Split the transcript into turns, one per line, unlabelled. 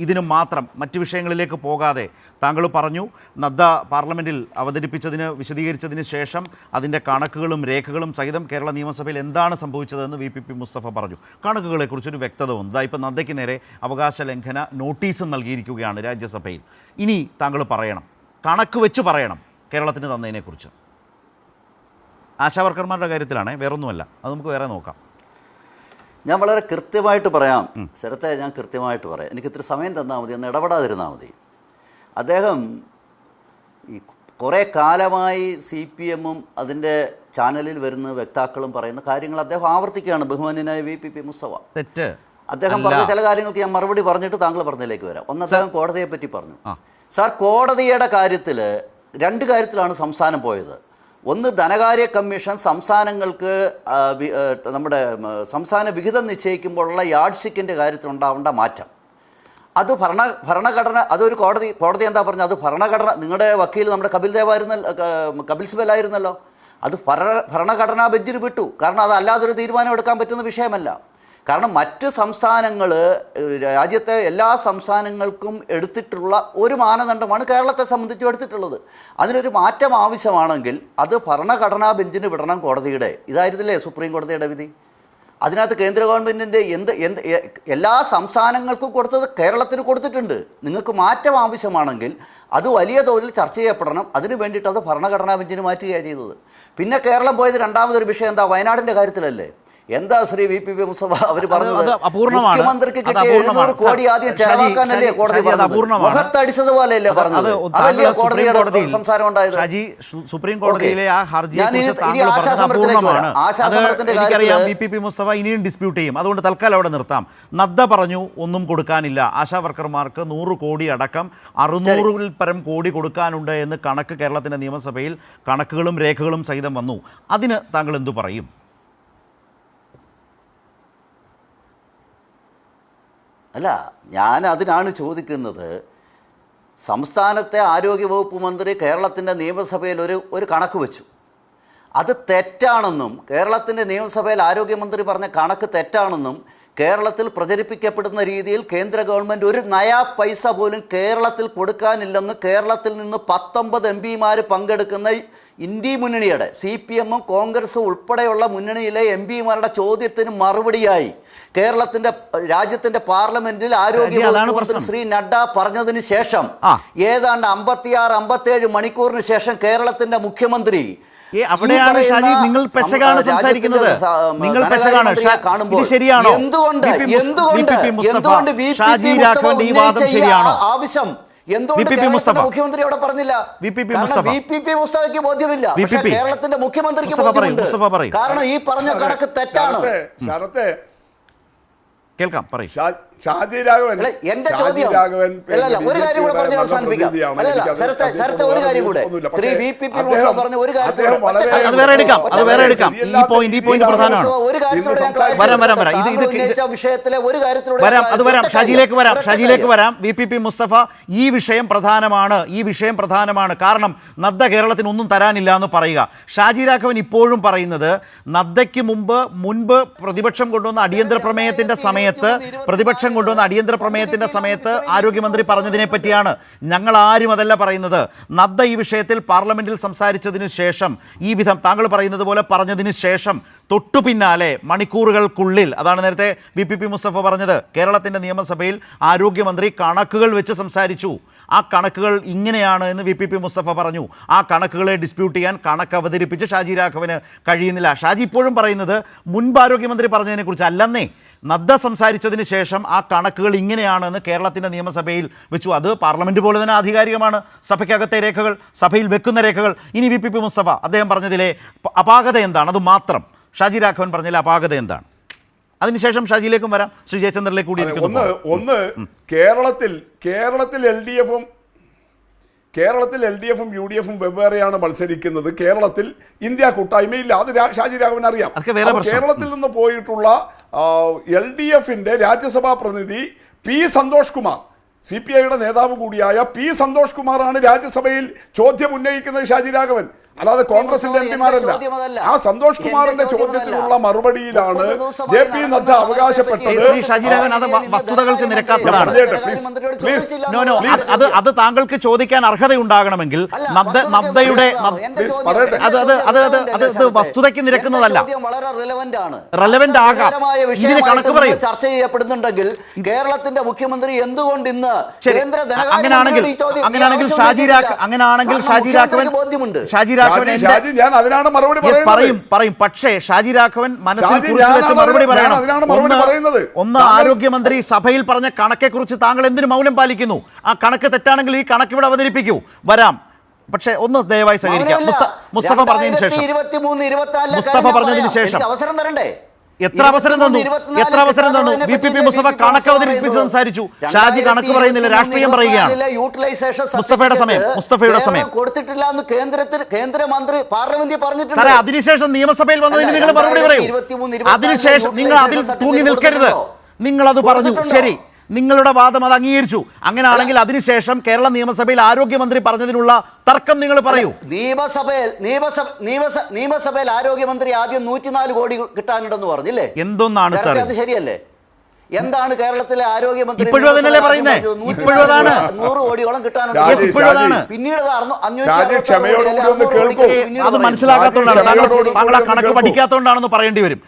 ഇതിനു മാത്രം മറ്റ് വിഷയങ്ങളിലേക്ക് പോകാതെ താങ്കൾ പറഞ്ഞു നദ്ദ പാർലമെൻറ്റിൽ വിശദീകരിച്ചതിന് ശേഷം അതിൻ്റെ കണക്കുകളും രേഖകളും സഹിതം കേരള നിയമസഭയിൽ എന്താണ് സംഭവിച്ചതെന്ന് VPP മുസ്തഫ പറഞ്ഞു. കണക്കുകളെക്കുറിച്ചൊരു വ്യക്തത വന്നു. ഇപ്പോൾ നദ്ദയ്ക്ക് നേരെ അവകാശ ലംഘന നോട്ടീസും നൽകിയിരിക്കുകയാണ് രാജ്യസഭയിൽ. ഇനി താങ്കൾ പറയണം, കണക്ക് വെച്ച് പറയണം കേരളത്തിന് തന്നതിനെക്കുറിച്ച്. ആശാവർക്കർമാരുടെ കാര്യത്തിലാണ്, വേറൊന്നുമല്ല. അത് നമുക്ക് വേറെ നോക്കാം.
ഞാൻ വളരെ കൃത്യമായിട്ട് പറയാം ശരത്തെ, ഞാൻ കൃത്യമായിട്ട് പറയാം. എനിക്ക് ഇത്തിരി സമയം തന്നാൽ മതി, ഒന്ന് ഇടപെടാതിരുന്നാൽ മതി. അദ്ദേഹം ഈ കുറേ കാലമായി CPM-ഉം അതിൻ്റെ ചാനലിൽ വരുന്ന വക്താക്കളും പറയുന്ന കാര്യങ്ങൾ അദ്ദേഹം ആവർത്തിക്കുകയാണ്. ബഹുമാന്യനായ VPP മുസ്തഫ
തെറ്റ്
അദ്ദേഹം പറഞ്ഞ ചില കാര്യങ്ങൾക്ക് ഞാൻ മറുപടി പറഞ്ഞിട്ട് താങ്കൾ പറഞ്ഞതിലേക്ക് വരാം. ഒന്ന്, അദ്ദേഹം കോടതിയെ പറ്റി പറഞ്ഞു. സാർ, കോടതിയുടെ കാര്യത്തിൽ രണ്ട് കാര്യത്തിലാണ് സംസ്ഥാനം പോയത്. ഒന്ന്, ധനകാര്യ കമ്മീഷൻ സംസ്ഥാനങ്ങൾക്ക് നമ്മുടെ സംസ്ഥാന വിഹിതം നിശ്ചയിക്കുമ്പോഴുള്ള യാർഡ് സ്റ്റിക്കിൻ്റെ കാര്യത്തിൽ ഉണ്ടാവേണ്ട മാറ്റം, അത് ഭരണഘടന, അതൊരു കോടതി എന്താ പറഞ്ഞത്, അത് ഭരണഘടന, നിങ്ങളുടെ വക്കീൽ നമ്മുടെ കപിൽ സിബലായിരുന്നല്ലോ, അത് ഭരണഘടനാ ബെഞ്ചിന് വിട്ടു. കാരണം അത് അല്ലാതൊരു തീരുമാനം എടുക്കാൻ പറ്റുന്ന വിഷയമല്ല. കാരണം മറ്റ് സംസ്ഥാനങ്ങൾ, രാജ്യത്തെ എല്ലാ സംസ്ഥാനങ്ങൾക്കും എടുത്തിട്ടുള്ള ഒരു മാനദണ്ഡമാണ് കേരളത്തെ സംബന്ധിച്ചും എടുത്തിട്ടുള്ളത്. അതിനൊരു മാറ്റം ആവശ്യമാണെങ്കിൽ അത് ഭരണഘടനാ ബെഞ്ചിന് വിടണം കോടതിയുടെ. ഇതായിരുന്നില്ലേ സുപ്രീം കോടതിയുടെ വിധി? അതിനകത്ത് കേന്ദ്ര ഗവൺമെൻറ്റിൻ്റെ എല്ലാ സംസ്ഥാനങ്ങൾക്കും കൊടുത്തത് കേരളത്തിന് കൊടുത്തിട്ടുണ്ട്. നിങ്ങൾക്ക് മാറ്റം ആവശ്യമാണെങ്കിൽ അത് വലിയ തോതിൽ ചർച്ച ചെയ്യപ്പെടണം. അതിന് വേണ്ടിയിട്ട് അത് ഭരണഘടനാ ബെഞ്ചിന് മാറ്റുകയാണ് ചെയ്തത്. പിന്നെ കേരളം പോയത് രണ്ടാമതൊരു വിഷയം എന്താ, വയനാടിൻ്റെ കാര്യത്തിലല്ലേ? എന്താ ശ്രീ VPP മുസ്തഫ അവർ പറഞ്ഞത്? മുഖ്യമന്ത്രിക്ക് കിട്ടിയ 700 കോടി ആദ്യം ചെലവാക്കാനല്ലേ കോടതി മുഖത്തടിച്ചതുപോലെയല്ലേ പറഞ്ഞത്? അതല്ലേ കോടതിയുടെ സംസാരം ഉണ്ടായത്?
സുപ്രീം കോടതിയിലെ ആ ഹർജി VPP മുസ്തഫ ഇനിയും ഡിസ്പ്യൂട്ട് ചെയ്യും. അതുകൊണ്ട് തൽക്കാലം അവിടെ നിർത്താം. നദ്ദ പറഞ്ഞു ഒന്നും കൊടുക്കാനില്ല, ആശാവർക്കർമാർക്ക് 100 കോടി അടക്കം 600-ൽ പരം കോടി കൊടുക്കാനുണ്ട് എന്ന് കണക്ക് കേരളത്തിൻ്റെ നിയമസഭയിൽ കണക്കുകളും രേഖകളും സഹിതം വന്നു. അതിന് താങ്കൾ എന്തു പറയും?
അല്ല, ഞാൻ അതിനാണ് ചോദിക്കുന്നത്. സംസ്ഥാനത്തെ ആരോഗ്യവകുപ്പ് മന്ത്രി കേരളത്തിൻ്റെ നിയമസഭയിൽ ഒരു കണക്ക് വെച്ചു. അത് തെറ്റാണെന്നും കേരളത്തിൻ്റെ നിയമസഭയിൽ ആരോഗ്യമന്ത്രി പറഞ്ഞ കണക്ക് തെറ്റാണെന്നും കേരളത്തിൽ പ്രചരിപ്പിക്കപ്പെടുന്ന രീതിയിൽ കേന്ദ്ര ഗവൺമെൻറ് ഒരു നയാ പൈസ പോലും കേരളത്തിൽ കൊടുക്കാനില്ലെന്ന് കേരളത്തിൽ നിന്ന് 19 MP-മാർ പങ്കെടുക്കുന്ന ഇന്ത്യ മുന്നണിയുടെ CPM-ഉം കോൺഗ്രസും ഉൾപ്പെടെയുള്ള മുന്നണിയിലെ MP-മാരുടെ ചോദ്യത്തിന് മറുപടിയായി രാജ്യത്തിൻ്റെ പാർലമെന്റിൽ ആരോഗ്യമന്ത്രി ശ്രീ നഡ്ഡ പറഞ്ഞതിന് ശേഷം ഏതാണ്ട് 56-57 മണിക്കൂറിന് ശേഷം കേരളത്തിൻ്റെ മുഖ്യമന്ത്രി
അവിടെയാണ് ഷാജി നിങ്ങൾ പെശകാണ് സംസാരിക്കുന്നത്. നിങ്ങൾ പെശകാണ്. ഇത് ശരിയാണോ?
എന്തുകൊണ്ട്
ഷാജി രാഘവന്റെ ഈ വാദം ശരിയാണോ?
ആവശ്യം
VPP മുസ്തഫ
മുഖ്യമന്ത്രി അവിടെ പറഞ്ഞില്ല.
VPP
മുസ്തഫയ്ക്ക് ബോധ്യമില്ല, കേരളത്തിന്റെ മുഖ്യമന്ത്രിക്ക് ബോധ്യമുണ്ട്. കാരണം ഈ പറഞ്ഞ കണക്ക് തെറ്റാണ്.
കേൾക്കാം, പറയും.
ഷാജി രാഘവൻ,
എന്റെ ചോദ്യം ഒരു കാര്യം കൂടെ പറഞ്ഞ് അവസാനിപ്പിക്കാം. ശരത്തെ ഒരു കാര്യം കൂടെ, ശ്രീ VPP മുസ്തഫ പറഞ്ഞ ഒരു കാര്യത്തോടെ വിഷയത്തിലെ ഒരു കാര്യത്തിലൂടെ
ഷാജിയിലേക്ക് വരാം. VPP മുസ്തഫ, ഈ വിഷയം പ്രധാനമാണ്. കാരണം നദ്ദ കേരളത്തിന് ഒന്നും തരാനില്ല എന്ന് പറയുക. ഷാജി രാഘവൻ ഇപ്പോഴും പറയുന്നത് നദ്ദയ്ക്ക് മുൻപ് പ്രതിപക്ഷം കൊണ്ടുവന്ന അടിയന്തര പ്രമേയത്തിന്റെ സമയത്ത് ആരോഗ്യമന്ത്രി പറഞ്ഞതിനെ പറ്റിയാണ്. ഞങ്ങൾ ആരും അതല്ല പറയുന്നത്. നദ്ദ ഈ വിഷയത്തിൽ പാർലമെന്റിൽ സംസാരിച്ചതിനു ശേഷം, ഈ വിധം താങ്കൾ പറയുന്നത് പോലെ പറഞ്ഞതിന് ശേഷം തൊട്ടു പിന്നാലെ മണിക്കൂറുകൾക്കുള്ളിൽ, അതാണ് നേരത്തെ VPP മുസ്തഫ പറഞ്ഞത്, കേരളത്തിൻ്റെ നിയമസഭയിൽ ആരോഗ്യമന്ത്രി കണക്കുകൾ വെച്ച് സംസാരിച്ചു. ആ കണക്കുകൾ ഇങ്ങനെയാണ് എന്ന് VPP മുസ്തഫ പറഞ്ഞു. ആ കണക്കുകളെ ഡിസ്പ്യൂട്ട് ചെയ്യാൻ കണക്ക് അവതരിപ്പിച്ച് ഷാജി രാഘവന് കഴിയുന്നില്ല. ഷാജി ഇപ്പോഴും പറയുന്നത് മുൻപ് ആരോഗ്യമന്ത്രി പറഞ്ഞതിനെക്കുറിച്ച് അല്ലെന്നേ. നദ്ദ സംസാരിച്ചതിന് ശേഷം ആ കണക്കുകൾ ഇങ്ങനെയാണെന്ന് കേരളത്തിൻ്റെ നിയമസഭയിൽ വെച്ചു. അത് പാർലമെൻറ്റ് പോലെ തന്നെ ആധികാരികമാണ്. സഭയ്ക്കകത്തെ രേഖകൾ, സഭയിൽ വെക്കുന്ന രേഖകൾ. ഇനി VPP മുസ്തഫ അദ്ദേഹം പറഞ്ഞതിലെ അപാകത എന്താണ്? അത് മാത്രം ഷാജി രാഘവൻ പറഞ്ഞതിലെ അപാകത എന്താണ്? അതിനുശേഷം ഷാജിയിലേക്കും വരാം, ശ്രീ ജയചന്ദ്രനിലേക്ക് കൂടി.
ഒന്ന് കേരളത്തിൽ LDF-ഉം UDF-ഉം വെവ്വേറെയാണ് മത്സരിക്കുന്നത്. കേരളത്തിൽ ഇന്ത്യ കൂട്ടായ്മയില്ല, അത് ഷാജി രാഘവൻ അറിയാം. കേരളത്തിൽ നിന്ന് പോയിട്ടുള്ള LDF-ന്റെ രാജ്യസഭാ പ്രതിനിധി P. സന്തോഷ് കുമാർ, CPI-യുടെ നേതാവ് കൂടിയായ P. സന്തോഷ് കുമാറാണ് രാജ്യസഭയിൽ ചോദ്യം ഉന്നയിക്കുന്നത് ഷാജി രാഘവൻ. അല്ലാതെ കോൺഗ്രസിന്റെ
എന്റെ
എംപിമാരല്ല.
ചോദ്യം അതല്ല.
ആ സന്തോഷ് കുമാറിന്റെ
എന്റെ ചോദ്യം
ചോദ്യത്തിനുള്ള
അതല്ല.
മറുപടിയിലാണ്
30 ദിവസമായി
ജെ പി നദ്ദ
നടക്കുന്ന
അവകാശപ്പെട്ടത്.
ശ്രീ ഷാജി രാഘവൻ അത് വസ്തുതകൾക്ക് നിരക്കാത്തതാണ്. അത് താങ്കൾക്ക് ചോദിക്കാൻ അർഹതയുണ്ടാകണമെങ്കിൽ നദ്ദയുടെ അത് വസ്തുതയ്ക്ക് നിരക്കുന്നതല്ല.
വളരെ
റെലവന്റ് ആകാം. ഇതിന് കണക്ക് പറയും.
ചർച്ച ചെയ്യപ്പെടുന്നുണ്ടെങ്കിൽ കേരളത്തിന്റെ മുഖ്യമന്ത്രി എന്തുകൊണ്ട് ഇന്ന് കേന്ദ്ര
അങ്ങനെയാണെങ്കിൽ ഷാജി രാഘവൻ
ഞാൻ അതിനാണ് മറുപടി
പറയും. പക്ഷേ ഷാജി രാഘവൻ മനസ്സിൽ കുറിച്ച് വെച്ച് മറുപടി പറയണം. ഒന്ന് ആരോഗ്യമന്ത്രി സഭയിൽ പറഞ്ഞ കണക്കെ കുറിച്ച് താങ്കൾ എന്തിനു മൗനം പാലിക്കുന്നു? ആ കണക്ക് തെറ്റാണെങ്കിൽ ഈ കണക്ക് ഇവിടെ അവതരിപ്പിക്കൂ. വരാം. പക്ഷേ ഒന്ന് ദയവായി സഹകരിക്കാം. മുസ്തഫ പറഞ്ഞതിന് ശേഷം
അവസരം തരണ്ടേ?
എത്ര അവസരം തന്നു? VPP മുസ്തഫ കണക്ക് അവതരിപ്പിച്ച് സംസാരിച്ചു. ഷാജി കണക്ക് പറയുന്നില്ല, രാഷ്ട്രീയം പറയുകയാണ്. മുസ്തഫയുടെ സമയം
കൊടുത്തിട്ടില്ല എന്ന് കേന്ദ്രമന്ത്രി പാർലമെന്റിൽ പറഞ്ഞിട്ടുണ്ട്.
സാറേ, അതിനുശേഷം നിയമസഭയിൽ വന്നതിന് നിങ്ങൾ മറുപടി പറയൂ. അതിനുശേഷം നിങ്ങൾ അതിൽ തൂങ്ങി നിൽക്കരുത്. നിങ്ങളത് പറഞ്ഞു, ശരി, നിങ്ങളുടെ വാദം അത് അംഗീകരിച്ചു. അങ്ങനെയാണെങ്കിൽ അതിനുശേഷം കേരള നിയമസഭയിൽ ആരോഗ്യമന്ത്രി പറഞ്ഞതിനുള്ള തർക്കം നിങ്ങൾ പറയൂ.
നിയമസഭയിൽ ആരോഗ്യമന്ത്രി ആദ്യം 104 കോടി കിട്ടാനുണ്ടെന്ന് പറഞ്ഞില്ലേ?
എന്തൊന്നാണ് സാർ
അത് ശരിയല്ലേ? എന്താണ് കേരളത്തിലെ ആരോഗ്യമന്ത്രി
ഇപ്പോഴും അതല്ലേ പറയുന്നത്? ഇപ്പോഴും അതാണ്
100 കോടിയോളം കിട്ടാനുണ്ട്. പിന്നീട്
അത് മനസ്സിലാക്കാത്തതുകൊണ്ടാണ് താങ്കൾ ആ കണക്ക് പഠിക്കാത്തതുകൊണ്ടാണെന്ന് പറയേണ്ടി വരും.